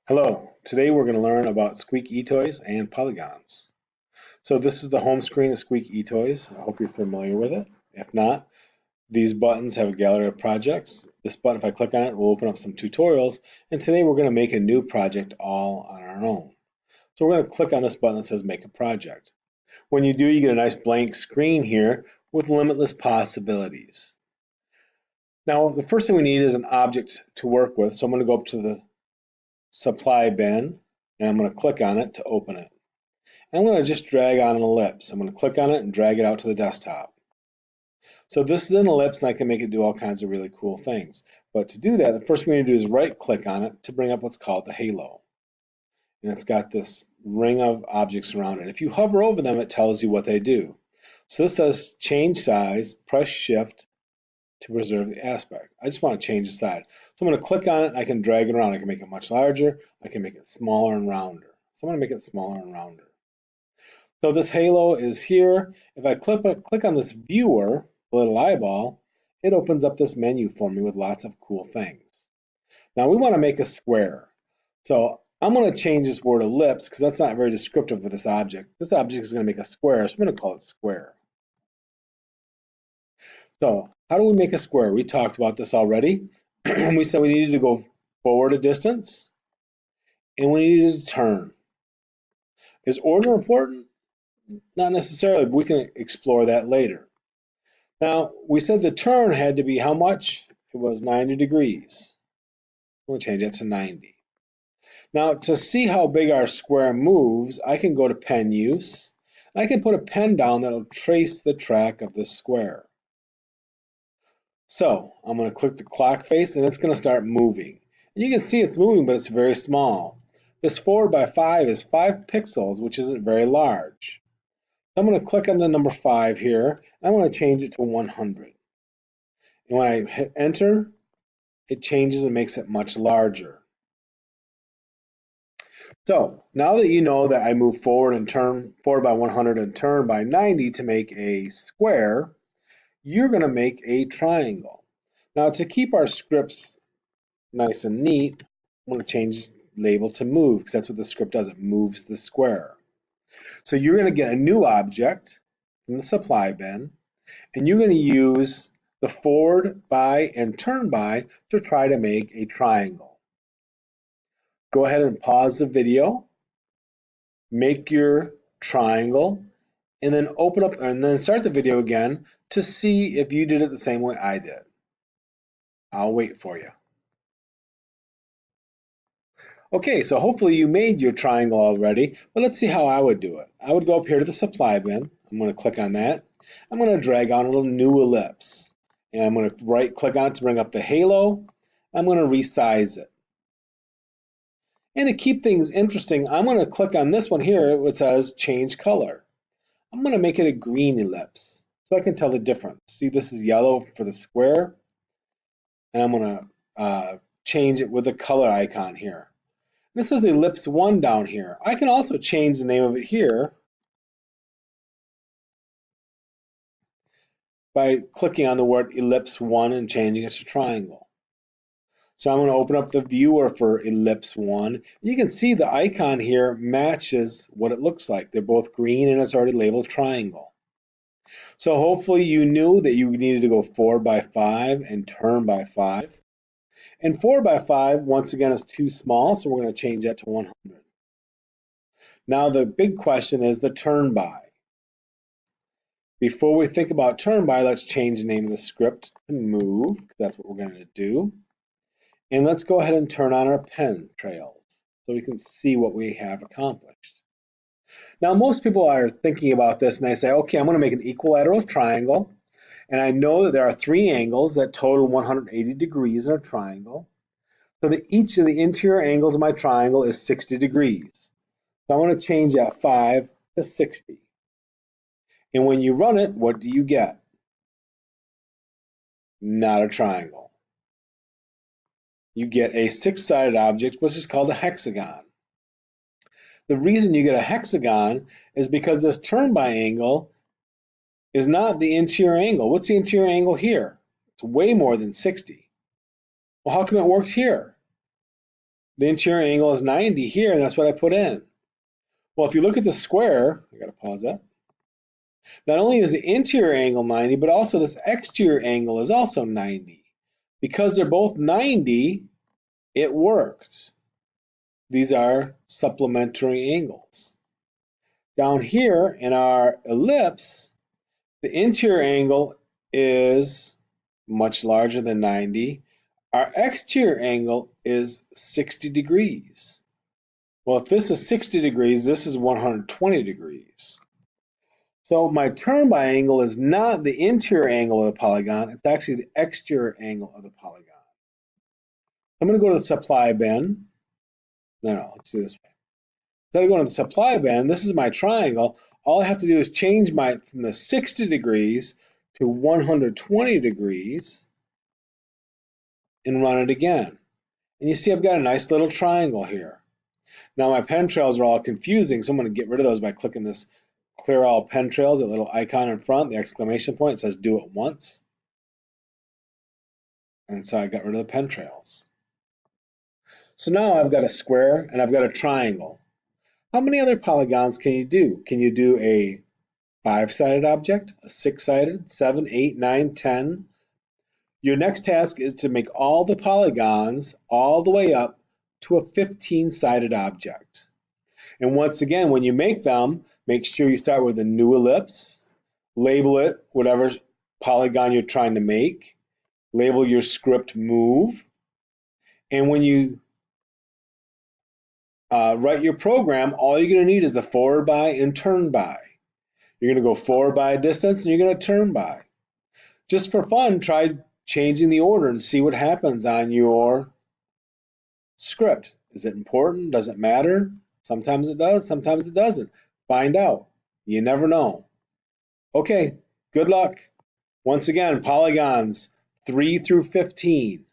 Hello, today we're going to learn about Squeak eToys and polygons. So this is the home screen of Squeak eToys. I hope you're familiar with it. If not, these buttons have a gallery of projects. This button, if I click on it, will open up some tutorials. And today we're going to make a new project all on our own. So we're going to click on this button that says Make a Project. When you do, you get a nice blank screen here with limitless possibilities. Now, the first thing we need is an object to work with. So I'm going to go up to the supply bin, and I'm going to click on it to open it. And I'm going to just drag on an ellipse. I'm going to click on it and drag it out to the desktop. So this is an ellipse, and I can make it do all kinds of really cool things. But to do that, the first thing we need to do is right-click on it to bring up what's called the halo. And it's got this ring of objects around it. If you hover over them, it tells you what they do. So this says change size, press shift to preserve the aspect. I just want to change the size. So I'm going to click on it, and I can drag it around. I can make it much larger. I can make it smaller and rounder. So I'm going to make it smaller and rounder. So this halo is here. If I click on this viewer, the little eyeball, it opens up this menu for me with lots of cool things. Now we want to make a square. So I'm going to change this word ellipse because that's not very descriptive of this object. This object is going to make a square, so I'm going to call it square. So how do we make a square? We talked about this already. We said we needed to go forward a distance, and we needed to turn. Is order important? Not necessarily, but we can explore that later. Now, we said the turn had to be how much? It was 90 degrees. We'll change that to 90. Now, to see how big our square moves, I can go to pen use. I can put a pen down that'll trace the track of the square. So I'm going to click the clock face, and it's going to start moving. And you can see it's moving, but it's very small. This 4 by 5 is 5 pixels, which isn't very large. I'm going to click on the number 5 here. I want to change it to 100. And when I hit enter, it changes and makes it much larger. So now that you know that I move forward and turn forward by 100 and turn by 90 to make a square, you're going to make a triangle. Now to keep our scripts nice and neat, I'm going to change label to move because that's what the script does. It moves the square. So you're going to get a new object from the supply bin, and you're going to use the forward by and turn by to try to make a triangle. Go ahead and pause the video, make your triangle, and then open up and then start the video again to see if you did it the same way I did. I'll wait for you. Okay, so hopefully you made your triangle already, but let's see how I would do it. I would go up here to the supply bin. I'm going to click on that. I'm going to drag on a little new ellipse. And I'm going to right click on it to bring up the halo. I'm going to resize it. And to keep things interesting, I'm going to click on this one here which says change color. I'm going to make it a green ellipse so I can tell the difference. See, this is yellow for the square. And I'm going to change it with the color icon here. This is ellipse 1 down here. I can also change the name of it here by clicking on the word ellipse 1 and changing it to triangle. So I'm going to open up the viewer for ellipse 1. You can see the icon here matches what it looks like. They're both green and it's already labeled triangle. So hopefully you knew that you needed to go 4 by 5 and turn by 5. And 4 by 5, once again, is too small, so we're going to change that to 100. Now the big question is the turn by. Before we think about turn by, let's change the name of the script to move. That's what we're going to do. And let's go ahead and turn on our pen trails so we can see what we have accomplished. Now most people are thinking about this and they say, okay, I'm going to make an equilateral triangle. And I know that there are 3 angles that total 180 degrees in a triangle. So that each of the interior angles of my triangle is 60 degrees. So I want to change that 5 to 60. And when you run it, what do you get? Not a triangle. You get a 6-sided object, which is called a hexagon. The reason you get a hexagon is because this turn by angle is not the interior angle. What's the interior angle here? It's way more than 60. Well, how come it works here? the interior angle is 90 here, and that's what I put in. Well, if you look at the square, I gotta pause that. Not only is the interior angle 90, but also this exterior angle is also 90. Because they're both 90, it worked. These are supplementary angles. Down here in our ellipse, the interior angle is much larger than 90. Our exterior angle is 60 degrees. Well, if this is 60 degrees, this is 120 degrees. So my turn-by angle is not the interior angle of the polygon, it's actually the exterior angle of the polygon. I'm going to go to the supply bin. No, let's do this way. Instead of going to the supply bin, this is my triangle. All I have to do is change from the 60 degrees to 120 degrees and run it again. And you see I've got a nice little triangle here. Now my pen trails are all confusing, so I'm going to get rid of those by clicking this clear all pen trails, that little icon in front, the exclamation point, it says do it once. And so I got rid of the pen trails. So now I've got a square and I've got a triangle. How many other polygons can you do? Can you do a 5-sided object, a 6-sided, 7, 8, 9, 10? Your next task is to make all the polygons all the way up to a 15-sided object. And once again, when you make them, make sure you start with a new ellipse, label it whatever polygon you're trying to make, label your script move, and when you write your program, all you're going to need is the forward by and turn by. You're going to go forward by a distance and you're going to turn by. Just for fun, try changing the order and see what happens on your script. Is it important? Does it matter? Sometimes it does, sometimes it doesn't. Find out. You never know. Okay, good luck. Once again, polygons 3 through 15.